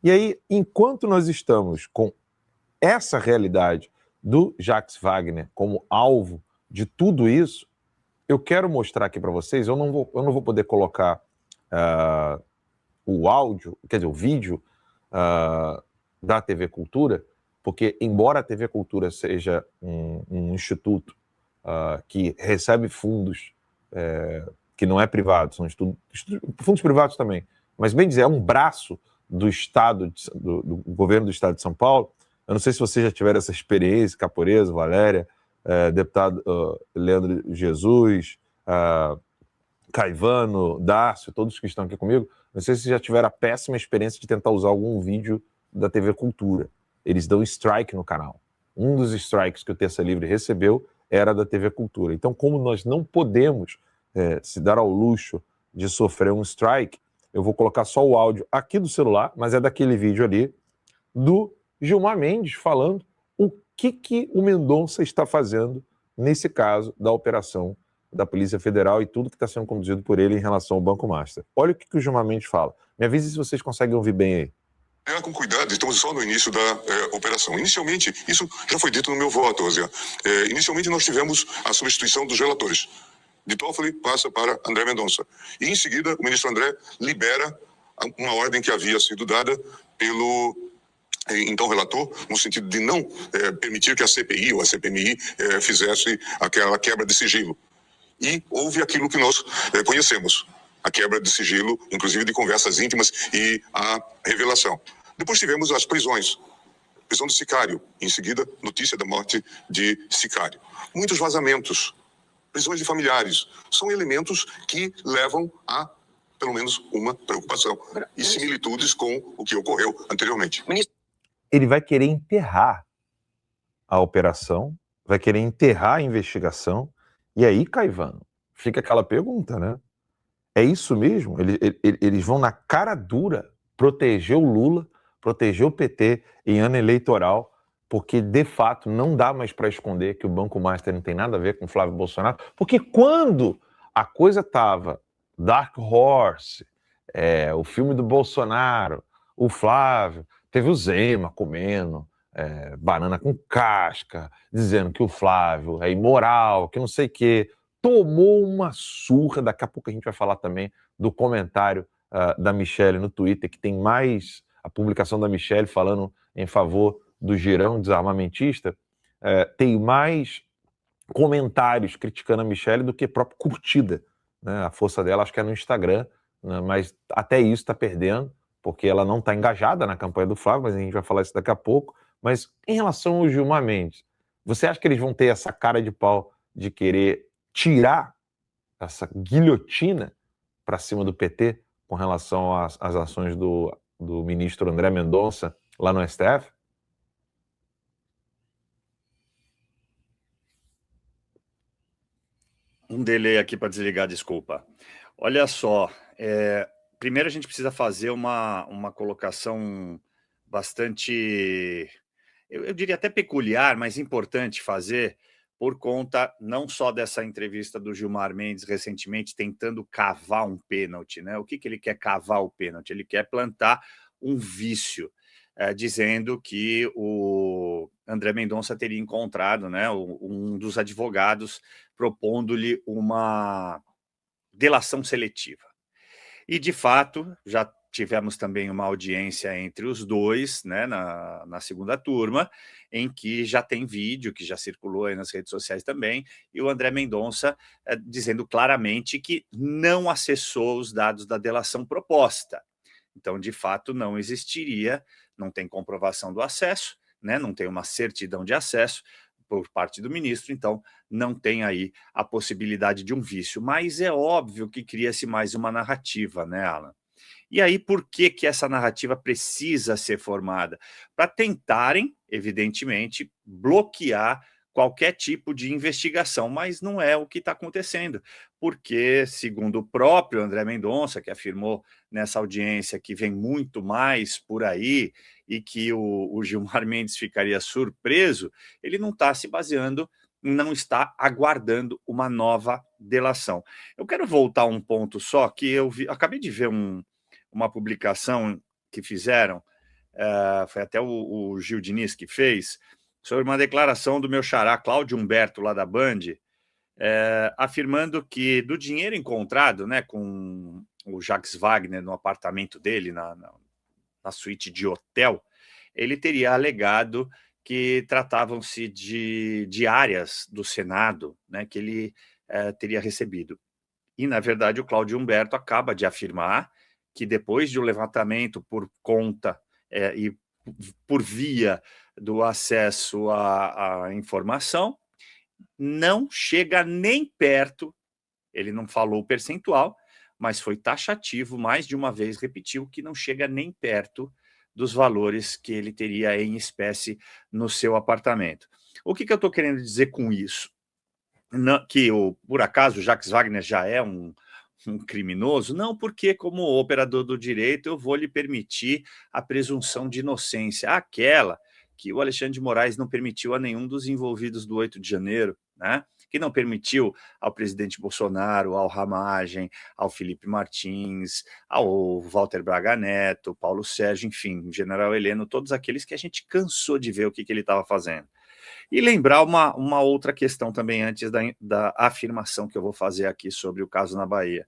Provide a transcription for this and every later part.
E aí, enquanto nós estamos com essa realidade do Jacques Wagner como alvo de tudo isso, eu quero mostrar aqui para vocês, eu não vou poder colocar o áudio, quer dizer, o vídeo da TV Cultura, porque embora a TV Cultura seja um instituto que recebe fundos, que não é privado, são fundos privados também, mas bem dizer, é um braço do Estado, do governo do Estado de São Paulo. Eu não sei se vocês já tiveram essa experiência, Caporeso, Valéria, deputado Leandro Jesus, Caivano, Dácio, todos que estão aqui comigo, não sei se já tiveram a péssima experiência de tentar usar algum vídeo da TV Cultura. Eles dão strike no canal. Um dos strikes que o Terça Livre recebeu era da TV Cultura. Então, como nós não podemos se dar ao luxo de sofrer um strike, eu vou colocar só o áudio aqui do celular, mas é daquele vídeo ali, do Gilmar Mendes falando o que o Mendonça está fazendo nesse caso da operação da Polícia Federal e tudo que está sendo conduzido por ele em relação ao Banco Master. Olha o que o Gilmar Mendes fala. Me avise se vocês conseguem ouvir bem aí. Com cuidado, estamos só no início da operação. Inicialmente, isso já foi dito no meu voto, Rosé. Inicialmente, nós tivemos a substituição dos relatores. De Toffoli passa para André Mendonça. E, em seguida, o ministro André libera uma ordem que havia sido dada pelo então relator, no sentido de não permitir que a CPI ou a CPMI fizesse aquela quebra de sigilo. E houve aquilo que nós conhecemos, a quebra de sigilo, inclusive de conversas íntimas e a revelação. Depois tivemos as prisões, prisão de Sicário, em seguida notícia da morte de Sicário. Muitos vazamentos, prisões de familiares, são elementos que levam a, pelo menos, uma preocupação e similitudes com o que ocorreu anteriormente. Ele vai querer enterrar a operação, vai querer enterrar a investigação, e aí, Caivano, fica aquela pergunta, né? É isso mesmo? Eles vão na cara dura proteger o Lula, proteger o PT em ano eleitoral, porque, de fato, não dá mais para esconder que o Banco Master não tem nada a ver com o Flávio Bolsonaro, porque quando a coisa estava Dark Horse, o filme do Bolsonaro, o Flávio, teve o Zema comendo banana com casca, dizendo que o Flávio é imoral, que não sei o quê, tomou uma surra. Daqui a pouco a gente vai falar também do comentário da Michelle no Twitter, que tem mais a publicação da Michelle falando em favor do girão desarmamentista, tem mais comentários criticando a Michelle do que própria curtida, né? A força dela acho que é no Instagram, né? Mas até isso está perdendo, porque ela não está engajada na campanha do Flávio, mas a gente vai falar isso daqui a pouco. Mas em relação ao Gilmar Mendes, você acha que eles vão ter essa cara de pau de querer tirar essa guilhotina para cima do PT com relação às ações do ministro André Mendonça lá no STF? Um delay aqui para desligar, desculpa. Olha só, primeiro a gente precisa fazer uma colocação bastante, eu diria até peculiar, mas importante fazer, por conta não só dessa entrevista do Gilmar Mendes recentemente tentando cavar um pênalti, né? O que ele quer cavar o pênalti? Ele quer plantar um vício, dizendo que o André Mendonça teria encontrado, né, um dos advogados propondo-lhe uma delação seletiva. E, de fato, já tivemos também uma audiência entre os dois, né, na segunda turma, em que já tem vídeo, que já circulou aí nas redes sociais também, e o André Mendonça dizendo claramente que não acessou os dados da delação proposta. Então, de fato, não existiria, não tem comprovação do acesso, né, não tem uma certidão de acesso por parte do ministro, então não tem aí a possibilidade de um vício. Mas é óbvio que cria-se mais uma narrativa, né, Alan? E aí, por que essa narrativa precisa ser formada? Para tentarem, evidentemente, bloquear qualquer tipo de investigação, mas não é o que está acontecendo, porque, segundo o próprio André Mendonça, que afirmou nessa audiência que vem muito mais por aí e que o Gilmar Mendes ficaria surpreso, ele não está se baseando, não está aguardando uma nova delação. Eu quero voltar a um ponto só, que acabei de ver uma publicação que fizeram foi até o Gil Diniz que fez, sobre uma declaração do meu xará Cláudio Humberto, lá da Band, afirmando que do dinheiro encontrado, né, com o Jacques Wagner no apartamento dele, na suíte de hotel, ele teria alegado que tratavam-se de áreas do Senado, né, que ele teria recebido. E, na verdade, o Cláudio Humberto acaba de afirmar que depois de um levantamento por conta e por via do acesso à informação, não chega nem perto, ele não falou o percentual, mas foi taxativo, mais de uma vez repetiu que não chega nem perto dos valores que ele teria em espécie no seu apartamento. O que eu estou querendo dizer com isso? Que, por acaso, Jacques Wagner já é um criminoso? Não, porque como operador do direito eu vou lhe permitir a presunção de inocência, aquela que o Alexandre de Moraes não permitiu a nenhum dos envolvidos do 8 de janeiro, né? Que não permitiu ao presidente Bolsonaro, ao Ramagem, ao Felipe Martins, ao Walter Braga Neto, Paulo Sérgio, enfim, o general Heleno, todos aqueles que a gente cansou de ver o que ele estava fazendo. E lembrar uma outra questão também, antes da afirmação que eu vou fazer aqui sobre o caso na Bahia.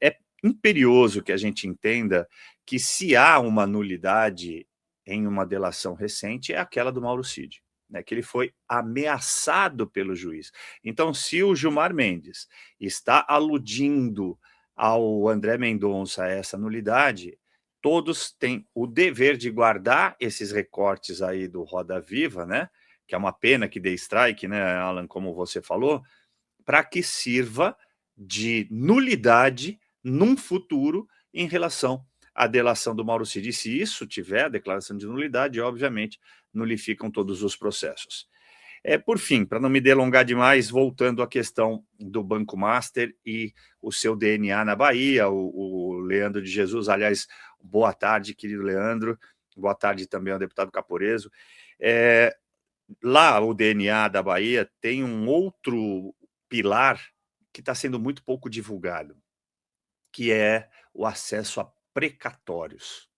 É imperioso que a gente entenda que se há uma nulidade em uma delação recente, é aquela do Mauro Cid, né, que ele foi ameaçado pelo juiz. Então, se o Gilmar Mendes está aludindo ao André Mendonça essa nulidade, todos têm o dever de guardar esses recortes aí do Roda Viva, né, que é uma pena que dê strike, né, Alan, como você falou, para que sirva de nulidade num futuro em relação à delação do Mauro Cid. E se isso tiver a declaração de nulidade, obviamente, nulificam todos os processos. Por fim, para não me delongar demais, voltando à questão do Banco Master e o seu DNA na Bahia, o Leandro de Jesus, aliás, boa tarde, querido Leandro, boa tarde também ao deputado Caporeso. Lá, o DNA da Bahia tem um outro pilar que está sendo muito pouco divulgado, que é o acesso a precatórios.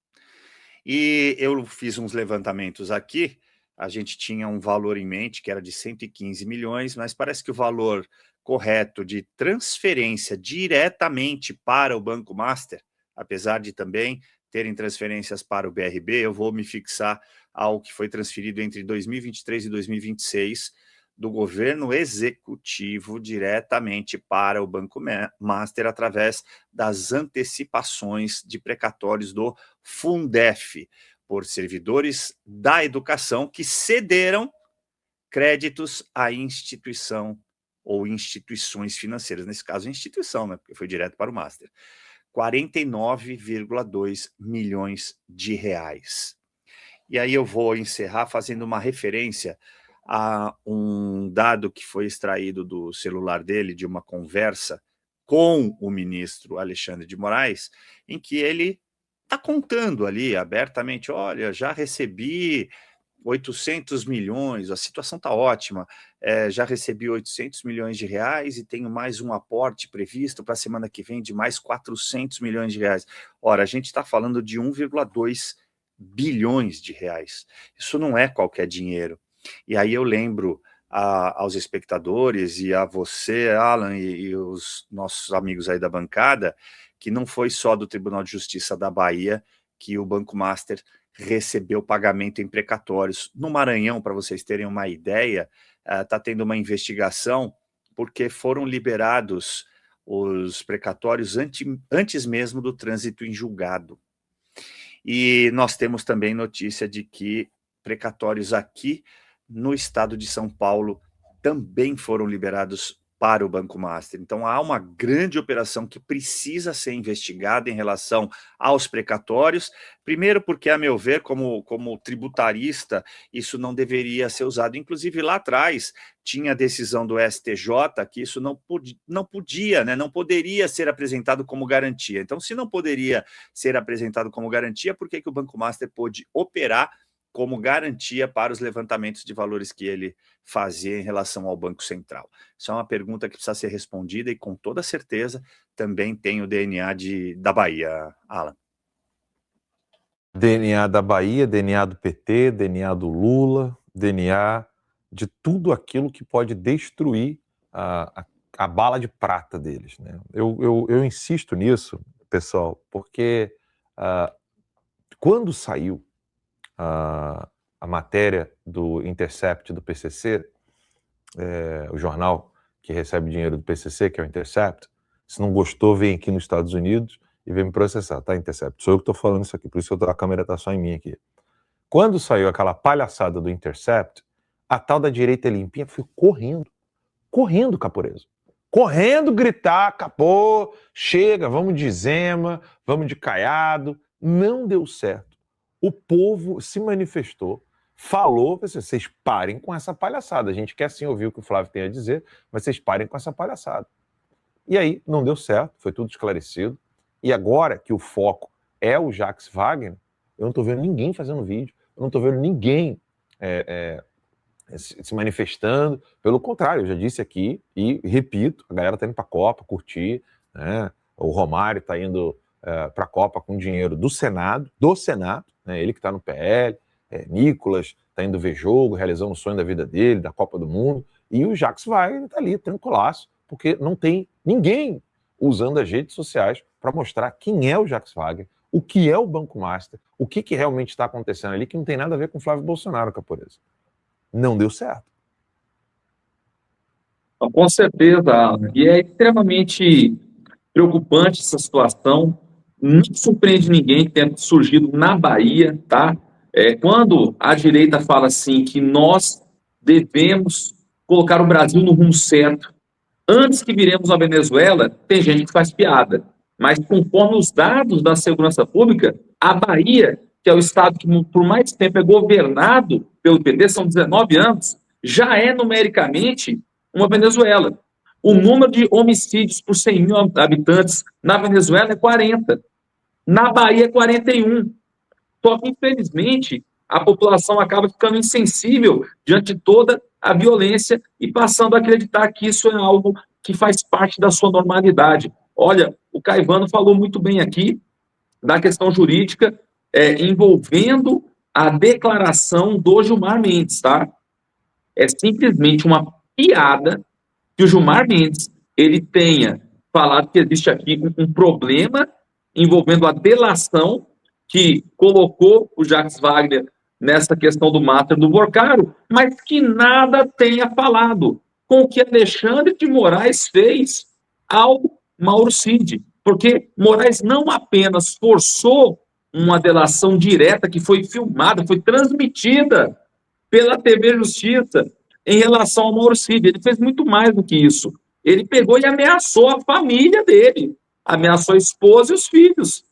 E eu fiz uns levantamentos aqui, a gente tinha um valor em mente que era de 115 milhões, mas parece que o valor correto de transferência diretamente para o Banco Master, apesar de também terem transferências para o BRB, eu vou me fixar ao que foi transferido entre 2023 e 2026 do governo executivo diretamente para o Banco Master através das antecipações de precatórios do Fundef, por servidores da educação que cederam créditos à instituição ou instituições financeiras, nesse caso instituição, né, porque foi direto para o Master. 49,2 milhões de reais. E aí eu vou encerrar fazendo uma referência a um dado que foi extraído do celular dele, de uma conversa com o ministro Alexandre de Moraes, em que ele está contando ali abertamente, olha, já recebi 800 milhões, a situação está ótima, já recebi 800 milhões de reais e tenho mais um aporte previsto para a semana que vem de mais 400 milhões de reais. Ora, a gente está falando de 1,2 bilhões de reais. Isso não é qualquer dinheiro. E aí eu lembro aos espectadores e a você, Alan, e os nossos amigos aí da bancada, que não foi só do Tribunal de Justiça da Bahia que o Banco Master recebeu pagamento em precatórios. No Maranhão, para vocês terem uma ideia, está tendo uma investigação porque foram liberados os precatórios antes mesmo do trânsito em julgado. E nós temos também notícia de que precatórios aqui no estado de São Paulo também foram liberados para o Banco Master. Então há uma grande operação que precisa ser investigada em relação aos precatórios, primeiro porque, a meu ver, como tributarista, isso não deveria ser usado. Inclusive lá atrás tinha a decisão do STJ que isso não podia, né, não poderia ser apresentado como garantia. Então, se não poderia ser apresentado como garantia, por que o Banco Master pôde operar como garantia para os levantamentos de valores que ele fazia em relação ao Banco Central? Isso é uma pergunta que precisa ser respondida e, com toda certeza, também tem o DNA da Bahia, Alan. DNA da Bahia, DNA do PT, DNA do Lula, DNA de tudo aquilo que pode destruir a bala de prata deles, né? Eu insisto nisso, pessoal, porque quando saiu a matéria do Intercept do PCC, o jornal que recebe dinheiro do PCC, que é o Intercept, se não gostou, vem aqui nos Estados Unidos e vem me processar, tá, Intercept? Sou eu que tô falando isso aqui, por isso que a câmera tá só em mim aqui. Quando saiu aquela palhaçada do Intercept, a tal da direita limpinha foi correndo, Caporeso. Correndo, gritar, acabou, chega, vamos de Zema, vamos de Caiado. Não deu certo. O povo se manifestou, falou, vocês parem com essa palhaçada. A gente quer sim ouvir o que o Flávio tem a dizer, mas vocês parem com essa palhaçada. E aí, não deu certo, foi tudo esclarecido. E agora que o foco é o Jacques Wagner, eu não estou vendo ninguém fazendo vídeo, eu não estou vendo ninguém se manifestando. Pelo contrário, eu já disse aqui e repito, a galera está indo para a Copa curtir, né? O Romário está indo para a Copa com dinheiro do Senado, né? Ele que está no PL, Nicolas está indo ver jogo, realizando o sonho da vida dele, da Copa do Mundo, e o Jacques Wagner está ali, tranquilaço, porque não tem ninguém usando as redes sociais para mostrar quem é o Jacques Wagner, o que é o Banco Master, o que realmente está acontecendo ali, que não tem nada a ver com o Flávio Bolsonaro, Caporeso. Não deu certo. Com certeza, Alan. E é extremamente preocupante essa situação. Não surpreende ninguém que tenha surgido na Bahia, tá? Quando a direita fala assim que nós devemos colocar o Brasil no rumo certo, antes que viremos a Venezuela, tem gente que faz piada. Mas conforme os dados da segurança pública, a Bahia, que é o estado que por mais tempo é governado pelo PT, são 19 anos, já é numericamente uma Venezuela. O número de homicídios por 100 mil habitantes na Venezuela é 40. Na Bahia é 41. Só que, infelizmente, a população acaba ficando insensível diante de toda a violência e passando a acreditar que isso é algo que faz parte da sua normalidade. Olha, o Caivano falou muito bem aqui da questão jurídica envolvendo a declaração do Gilmar Mendes, tá? É simplesmente uma piada que o Gilmar Mendes ele tenha falado que existe aqui um problema envolvendo a delação que colocou o Jacques Wagner nessa questão do Matter do Borcaro, mas que nada tenha falado com o que Alexandre de Moraes fez ao Mauro Cid. Porque Moraes não apenas forçou uma delação direta que foi filmada, foi transmitida pela TV Justiça em relação ao Mauro Cid. Ele fez muito mais do que isso. Ele pegou e ameaçou a família dele, ameaçou a esposa e os filhos,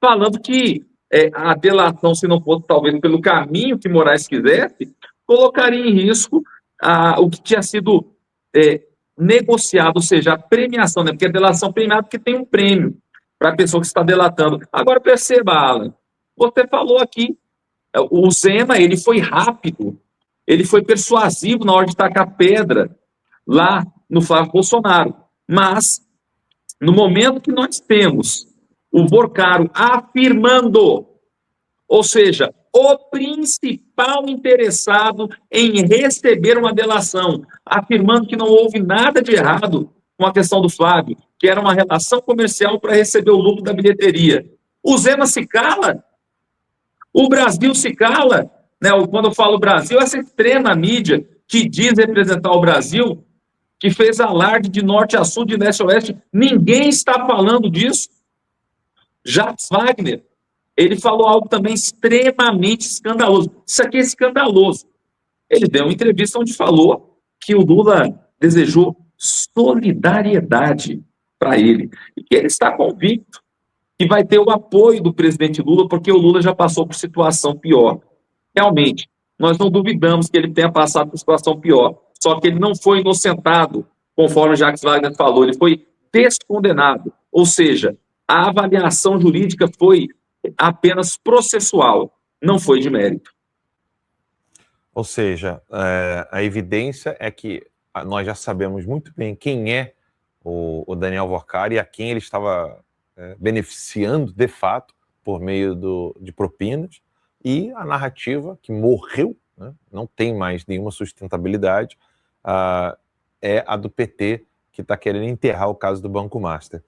falando que a delação, se não fosse talvez pelo caminho que Moraes quisesse, colocaria em risco o que tinha sido negociado, ou seja, a premiação, né? Porque a delação premiada porque tem um prêmio para a pessoa que está delatando. Agora perceba, Alan, você falou aqui, o Zema, ele foi rápido, ele foi persuasivo na hora de tacar pedra lá no Flávio Bolsonaro, mas no momento que nós temos o Borcaro afirmando, ou seja, o principal interessado em receber uma delação, afirmando que não houve nada de errado com a questão do Flávio, que era uma relação comercial para receber o lucro da bilheteria. O Zema se cala, o Brasil se cala, né? Quando eu falo Brasil, essa extrema mídia que diz representar o Brasil, que fez alarde de norte a sul, de leste a oeste, ninguém está falando disso. Jacques Wagner, ele falou algo também extremamente escandaloso. Isso aqui é escandaloso. Ele deu uma entrevista onde falou que o Lula desejou solidariedade para ele. E que ele está convicto que vai ter o apoio do presidente Lula, porque o Lula já passou por situação pior. Realmente, nós não duvidamos que ele tenha passado por situação pior. Só que ele não foi inocentado, conforme o Jacques Wagner falou, ele foi descondenado. Ou seja, a avaliação jurídica foi apenas processual, não foi de mérito. Ou seja, a evidência é que nós já sabemos muito bem quem é o Daniel Borcari e a quem ele estava beneficiando, de fato, por meio de propinas, e a narrativa que morreu, né, não tem mais nenhuma sustentabilidade, é a do PT, que está querendo enterrar o caso do Banco Master.